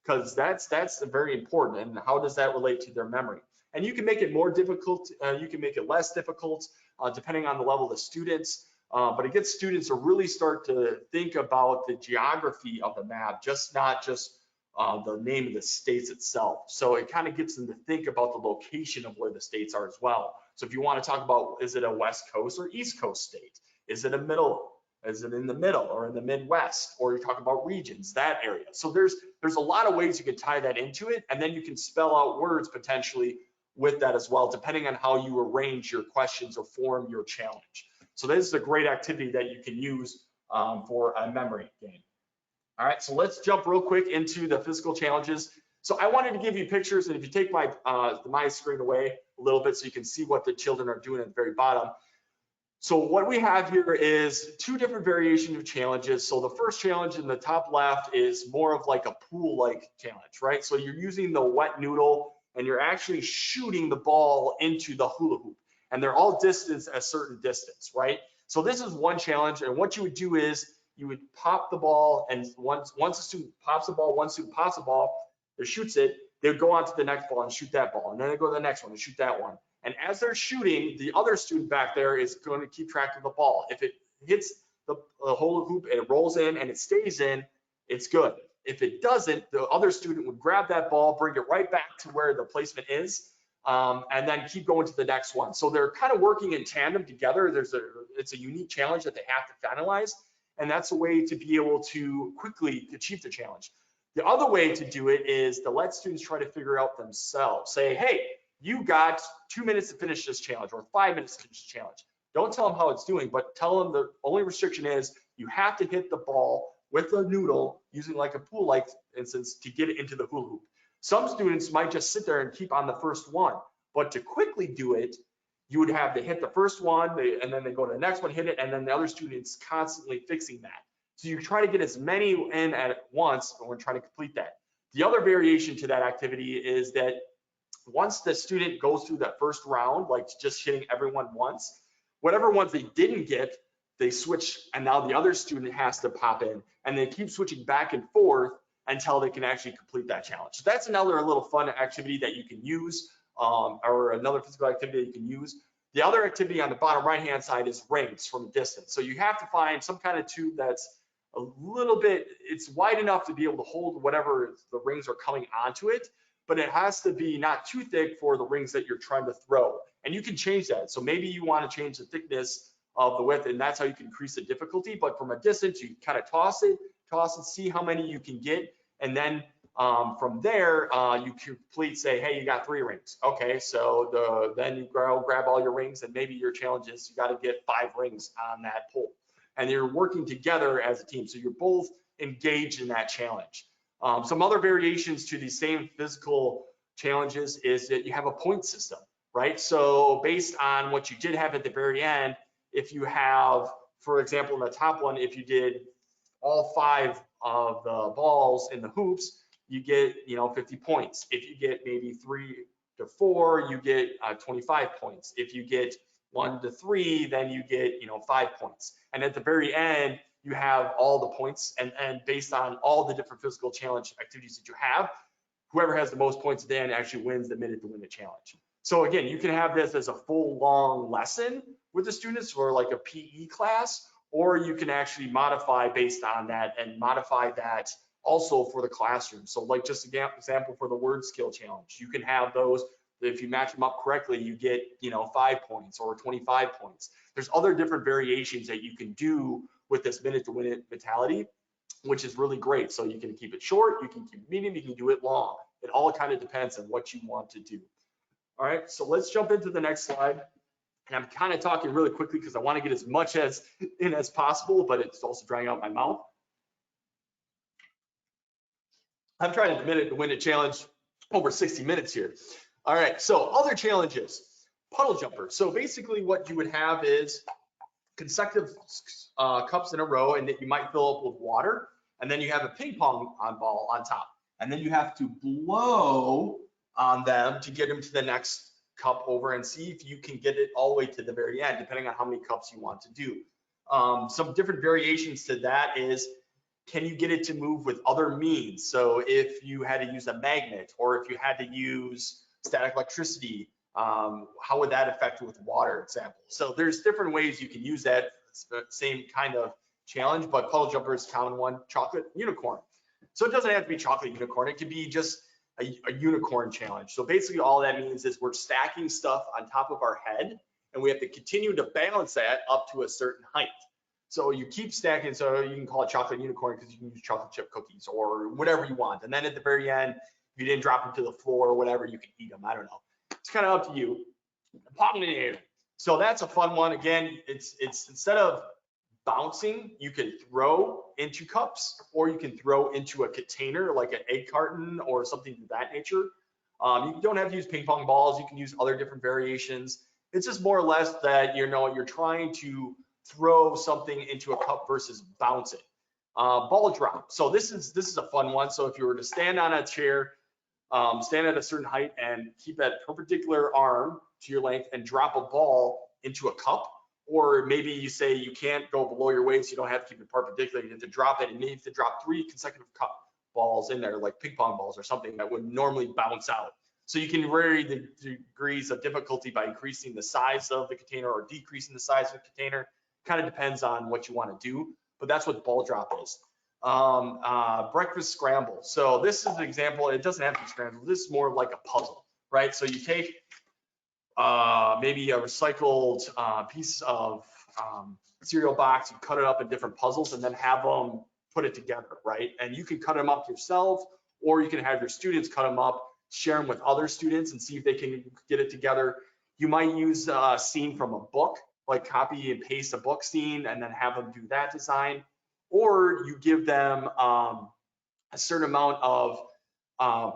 Because that's very important. And how does that relate to their memory? And you can make it more difficult. You can make it less difficult depending on the level of the students. But it gets students to really start to think about the geography of the map, not just the name of the states itself. So it kind of gets them to think about the location of where the states are as well. So if you want to talk about, is it a West Coast or East Coast state? Is it a middle? Is it in the middle or in the Midwest? Or you talk about regions, that area. So there's a lot of ways you can tie that into it, and then you can spell out words potentially with that as well, depending on how you arrange your questions or form your challenge. So this is a great activity that you can use for a memory game. All right, so let's jump real quick into the physical challenges. So I wanted to give you pictures, and if you take my screen away a little bit so you can see what the children are doing at the very bottom. So what we have here is 2 different variations of challenges. So the first challenge in the top left is more of like a pool-like challenge, right? So you're using the wet noodle and you're actually shooting the ball into the hula hoop, and they're all distanced a certain distance, right? So this is one challenge, and what you would do is you would pop the ball, and once a student pops the ball, one student pops the ball or shoots it, they would go on to the next ball and shoot that ball, and then they go to the next one and shoot that one. And as they're shooting, the other student back there is going to keep track of the ball. If it hits the hula hoop and it rolls in and it stays in, it's good. If it doesn't, the other student would grab that ball, bring it right back to where the placement is, and then keep going to the next one. So they're kind of working in tandem together. It's a unique challenge that they have to finalize, and that's a way to be able to quickly achieve the challenge. The other way to do it is to let students try to figure out themselves. Say, hey, you got 2 minutes to finish this challenge or 5 minutes to finish the challenge. Don't tell them how it's doing, but tell them the only restriction is you have to hit the ball with a noodle using like a pool-like instance to get it into the hula hoop. Some students might just sit there and keep on the first one, but to quickly do it, you would have to hit the first one, and then they go to the next one, hit it, and then the other student's constantly fixing that. So you try to get as many in at once when we're trying to complete that. The other variation to that activity is that once the student goes through that first round, like just hitting everyone once, whatever ones they didn't get, they switch, and now the other student has to pop in, and they keep switching back and forth until they can actually complete that challenge. So that's another little fun activity that you can use, or another physical activity that you can use. The other activity on the bottom right-hand side is rings from a distance. So you have to find some kind of tube that's a little bit, it's wide enough to be able to hold whatever the rings are coming onto it, but it has to be not too thick for the rings that you're trying to throw. And you can change that. So maybe you want to change the thickness of the width, and that's how you can increase the difficulty. But from a distance, you kind of toss it, see how many you can get. And then from there, you complete, say, hey, you got 3 rings. Okay, so then you grab all your rings, and maybe your challenge is you got to get 5 rings on that pole. And you're working together as a team. So you're both engaged in that challenge. Some other variations to these same physical challenges is that you have a point system, right? So based on what you did have at the very end, if you have, for example, in the top one, if you did all 5 of the balls in the hoops, you get 50 points. If you get maybe 3 to 4, you get 25 points. If you get 1 to 3, then you get 5 points. And at the very end, you have all the points, and based on all the different physical challenge activities that you have, whoever has the most points at the end actually wins the minute to win the challenge. So again, you can have this as a full long lesson with the students or like a PE class, or you can actually modify based on that and modify that also for the classroom. So like just an example for the word skill challenge, you can have those, if you match them up correctly, you get 5 points or 25 points. There's other different variations that you can do with this minute to win it mentality, which is really great. So you can keep it short, you can keep it medium, you can do it long. It all kind of depends on what you want to do. All right, so let's jump into the next slide. And I'm kind of talking really quickly because I want to get as much as possible, but it's also drying out my mouth. I'm trying to minute to win it challenge over 60 minutes here. All right, so other challenges, puddle jumper. So basically what you would have is consecutive cups in a row, and that you might fill up with water, and then you have a ping pong ball on top, and then you have to blow on them to get them to the next cup over and see if you can get it all the way to the very end, depending on how many cups you want to do. Some different variations to that is, can you get it to move with other means? So if you had to use a magnet, or if you had to use static electricity, how would that affect with water example? So there's different ways you can use that same kind of challenge, but puddle jumper is a common one, chocolate unicorn. So it doesn't have to be chocolate unicorn, it could be just a unicorn challenge. So basically all that means is we're stacking stuff on top of our head, and we have to continue to balance that up to a certain height. So you keep stacking, so you can call it chocolate unicorn because you can use chocolate chip cookies or whatever you want. And then at the very end, if you didn't drop them to the floor or whatever, you can eat them. I don't know. It's kind of up to you. So that's a fun one. Again, it's instead of bouncing, you can throw into cups, or you can throw into a container like an egg carton or something of that nature. You don't have to use ping pong balls. You can use other different variations. It's just more or less that you're trying to throw something into a cup versus bounce it. Ball drop. So this is a fun one. So if you were to stand on a chair, stand at a certain height and keep that perpendicular arm to your length and drop a ball into a cup, or maybe you say you can't go below your waist, you don't have to keep it perpendicular, you have to drop it, and you have to drop 3 consecutive cup balls in there, like ping pong balls or something that would normally bounce out. So you can vary the degrees of difficulty by increasing the size of the container or decreasing the size of the container. Kind of depends on what you want to do, but that's what ball drop is. Breakfast scramble. So this is an example. It doesn't have to be scrambled. This is more like a puzzle. right? So you take maybe a recycled piece of cereal box, you cut it up in different puzzles and then have them put it together, right? And you can cut them up yourself, or you can have your students cut them up, share them with other students and see if they can get it together. You might use a scene from a book, like copy and paste a book scene and then have them do that design. Or you give them a certain amount of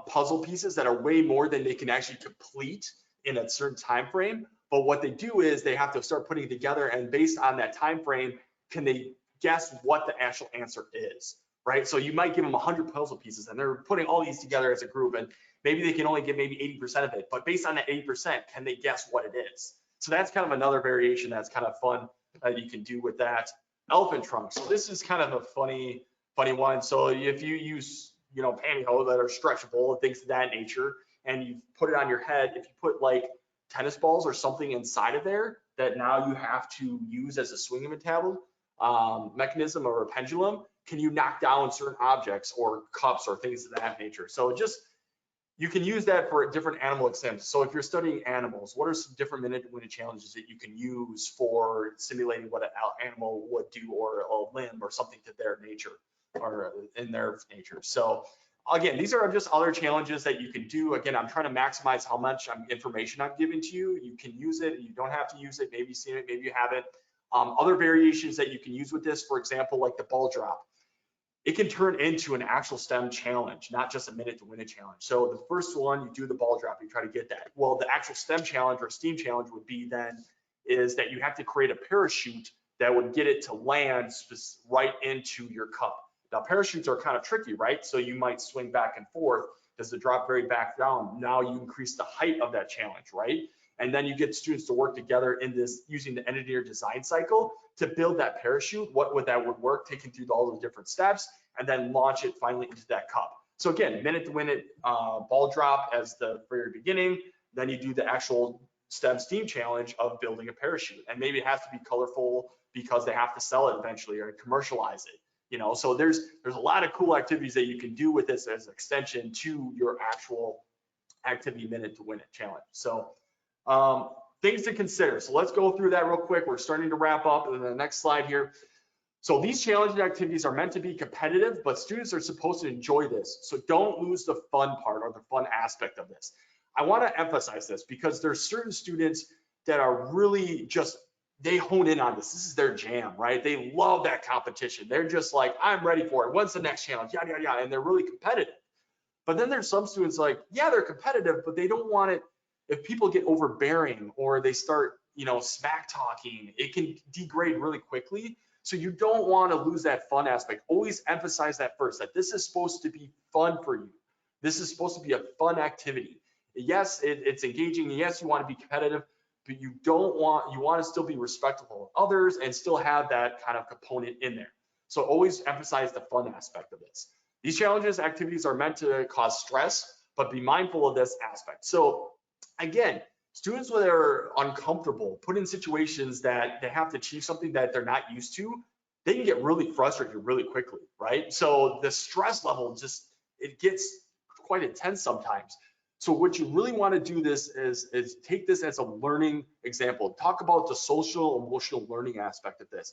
puzzle pieces that are way more than they can actually complete in a certain time frame. But what they do is they have to start putting it together, and based on that time frame, can they guess what the actual answer is, right? So you might give them 100 puzzle pieces and they're putting all these together as a group, and maybe they can only get maybe 80% of it, but based on that 80%, can they guess what it is? So that's kind of another variation that's kind of fun that you can do with that. Elephant trunk. So this is kind of a funny one. So if you use, pantyhose that are stretchable and things of that nature, and you put it on your head, if you put like tennis balls or something inside of there that now you have to use as a swinging mechanism or a pendulum, can you knock down certain objects or cups or things of that nature? So you can use that for different animal exams. So if you're studying animals, what are some different minute-to-win challenges that you can use for simulating what an animal would do, or a limb or something to their nature or in their nature? So again, these are just other challenges that you can do. Again, I'm trying to maximize how much information I'm giving to you. You can use it, you don't have to use it. Maybe you've seen it, maybe you haven't. Other variations that you can use with this, for example, like the ball drop. It can turn into an actual STEM challenge, not just a minute-to-win challenge. So the first one, you do the ball drop, you try to get that. Well, the actual STEM challenge or STEAM challenge would be then is that you have to create a parachute that would get it to land right into your cup. Now, parachutes are kind of tricky, right? So you might swing back and forth. Does it drop very back down? Now you increase the height of that challenge, right? And then you get students to work together in this using the engineer design cycle to build that parachute. What would that work, taking through all those different steps, and then launch it finally into that cup. So again, minute-to-win ball drop as the very beginning. Then you do the actual STEM STEAM challenge of building a parachute, and maybe it has to be colorful because they have to sell it eventually or commercialize it. So there's a lot of cool activities that you can do with this as an extension to your actual activity minute-to-win it challenge. So things to consider. So let's go through that real quick. We're starting to wrap up in the next slide here. So these challenging activities are meant to be competitive, but students are supposed to enjoy this. So don't lose the fun part or the fun aspect of this. I want to emphasize this because there's certain students that are really they hone in on this. This is their jam, right? They love that competition. They're just like, I'm ready for it. When's the next challenge? Yada, yada, yada. And they're really competitive. But then there's some students like, yeah, they're competitive, but they don't want it. If people get overbearing or they start, smack talking, it can degrade really quickly. So you don't want to lose that fun aspect. Always emphasize that first, that this is supposed to be fun for you. This is supposed to be a fun activity. Yes, it's engaging. Yes, you want to be competitive, but you want to still be respectful of others and still have that kind of component in there. So always emphasize the fun aspect of this. These challenges, activities are meant to cause stress, but be mindful of this aspect. So again, students that are uncomfortable, put in situations that they have to achieve something that they're not used to, they can get really frustrated really quickly, right? So the stress level it gets quite intense sometimes. So what you really want to do this is take this as a learning example. Talk about the social emotional learning aspect of this.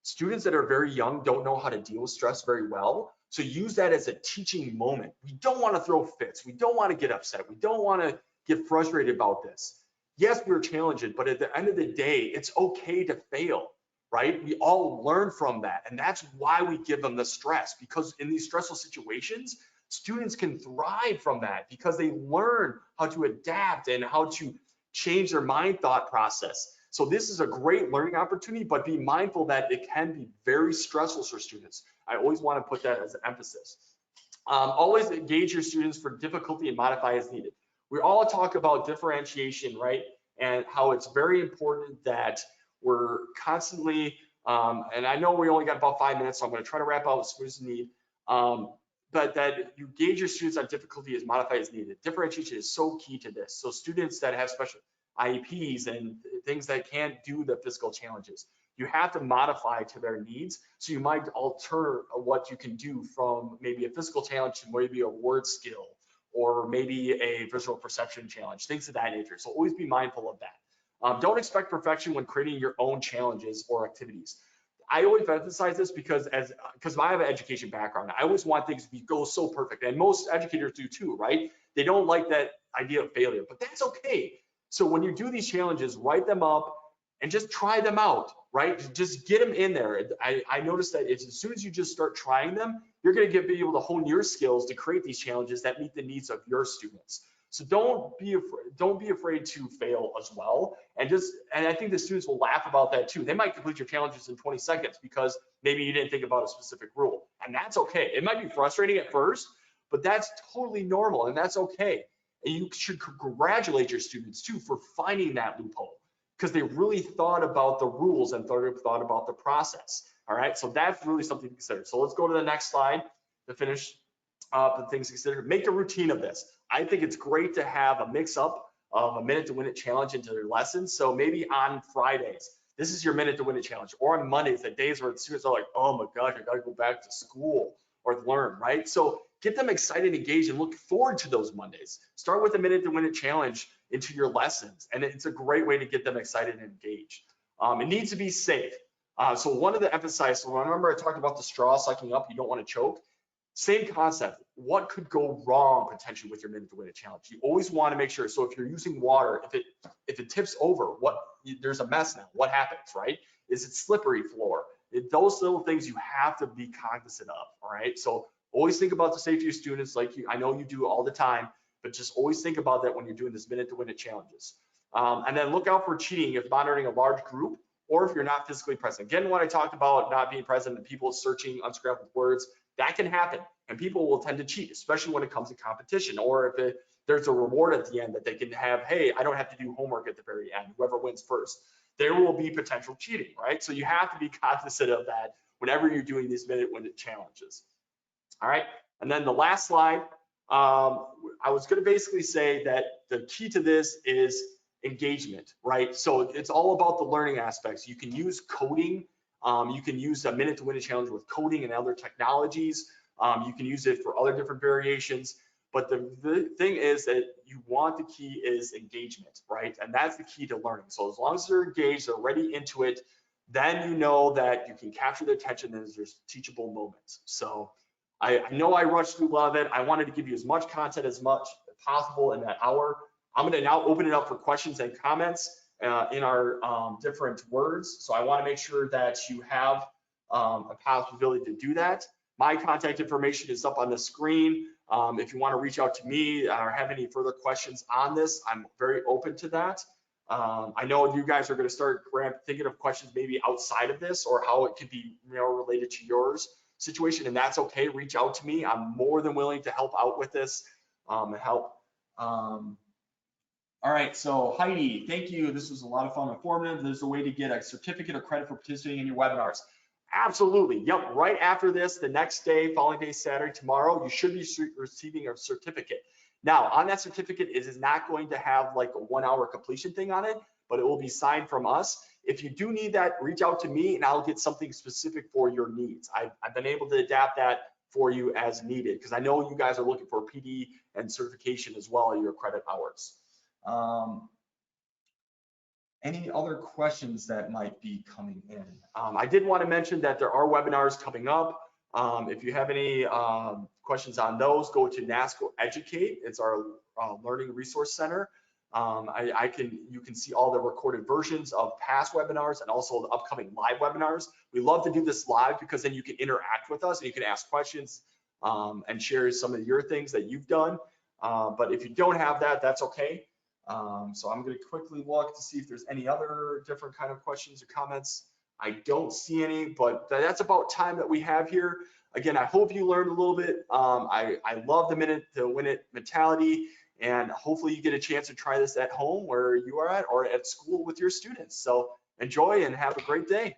Students that are very young don't know how to deal with stress very well. So use that as a teaching moment. We don't want to throw fits. We don't want to get upset. We don't want to get frustrated about this. Yes, we're challenging, but at the end of the day, it's okay to fail, right? We all learn from that. And that's why we give them the stress, because in these stressful situations, students can thrive from that because they learn how to adapt and how to change their mind thought process. So this is a great learning opportunity, but be mindful that it can be very stressful for students. I always want to put that as an emphasis. Always engage your students for difficulty and modify as needed. We all talk about differentiation, right? And how it's very important that we're constantly, and I know we only got about 5 minutes, so I'm going to try to wrap out as soon as need. But that you gauge your students on difficulty as modify as needed. Differentiation is so key to this. So students that have special IEPs and things that can't do the physical challenges, you have to modify to their needs. So you might alter what you can do from maybe a physical challenge to maybe a word skill or maybe a visual perception challenge, things of that nature. So always be mindful of that. Don't expect perfection when creating your own challenges or activities. I always emphasize this because I have an education background, I always want things to go so perfect, and most educators do too, right? They don't like that idea of failure, but that's okay. So when you do these challenges, write them up and just try them out, right? Just get them in there. I noticed that as soon as you just start trying them, you're going to be able to hone your skills to create these challenges that meet the needs of your students. So don't be afraid to fail as well. And I think the students will laugh about that too. They might complete your challenges in 20 seconds because maybe you didn't think about a specific rule, and that's okay. It might be frustrating at first, but that's totally normal and that's okay. And you should congratulate your students too for finding that loophole, because they really thought about the rules and thought about the process. All right, so that's really something to consider. So let's go to the next slide to finish up the things to consider. Make a routine of this. I think it's great to have a mix up of a minute to win it challenge into their lessons. So maybe on Fridays, this is your minute to win it challenge, or on Mondays, the days where the students are like, oh my gosh, I gotta go back to school or learn, right? So get them excited, engaged, and look forward to those Mondays. Start with a minute to win it challenge into your lessons, and it's a great way to get them excited and engaged. It needs to be safe. So one of the emphasize, so remember I talked about the straw sucking up, you don't want to choke. Same concept. What could go wrong potentially with your minute to win it challenge? You always want to make sure. So if you're using water, if it tips over, there's a mess now. What happens, right? Is it slippery floor? Those little things you have to be cognizant of. All right. So always think about the safety of your students, like I know you do all the time, but just always think about that when you're doing this minute to win it challenges. And then look out for cheating if monitoring a large group or if you're not physically present. Again, when I talked about not being present and people searching unscrambled words, that can happen, and people will tend to cheat, especially when it comes to competition, or if there's a reward at the end that they can have. Hey, I don't have to do homework at the very end, whoever wins first. There will be potential cheating, right? So you have to be cognizant of that whenever you're doing these minute win it challenges. All right, and then the last slide, I was going to basically say that the key to this is engagement, right? So it's all about the learning aspects. You can use coding. You can use a minute to win a challenge with coding and other technologies. You can use it for other different variations. But the thing is that you want the key is engagement, right? And that's the key to learning. So as long as they're engaged, they're already into it, then you know that you can capture their attention and there's teachable moments. So I know I rushed through a lot of it. I wanted to give you as much content as much as possible in that hour. I'm going to now open it up for questions and comments in our different words. So I want to make sure that you have a possibility to do that. My contact information is up on the screen. If you want to reach out to me or have any further questions on this, I'm very open to that. I know you guys are going to start thinking of questions maybe outside of this or how it could be related to yours situation, and that's okay. Reach out to me. I'm more than willing to help out with this and help. All right, so Heidi, thank you. This was a lot of fun and informative. There's a way to get a certificate or credit for participating in your webinars. Absolutely. Yep. Right after this, the next day, following day, Saturday, tomorrow, you should be receiving a certificate. Now, on that certificate, it is not going to have like a 1 hour completion thing on it, but it will be signed from us. If you do need that, reach out to me and I'll get something specific for your needs. I've been able to adapt that for you as needed because I know you guys are looking for PD and certification as well as your credit hours. Any other questions that might be coming in? I did want to mention that there are webinars coming up. If you have any questions on those, go to Nasco Educate. It's our learning resource center. You can see all the recorded versions of past webinars and also the upcoming live webinars. We love to do this live because then you can interact with us and you can ask questions and share some of your things that you've done. But if you don't have that, that's okay. So I'm going to quickly look to see if there's any other different kind of questions or comments. I don't see any, but that's about time that we have here. Again, I hope you learned a little bit. I love the minute to win it mentality, and hopefully you get a chance to try this at home where you are at or at school with your students. So enjoy and have a great day.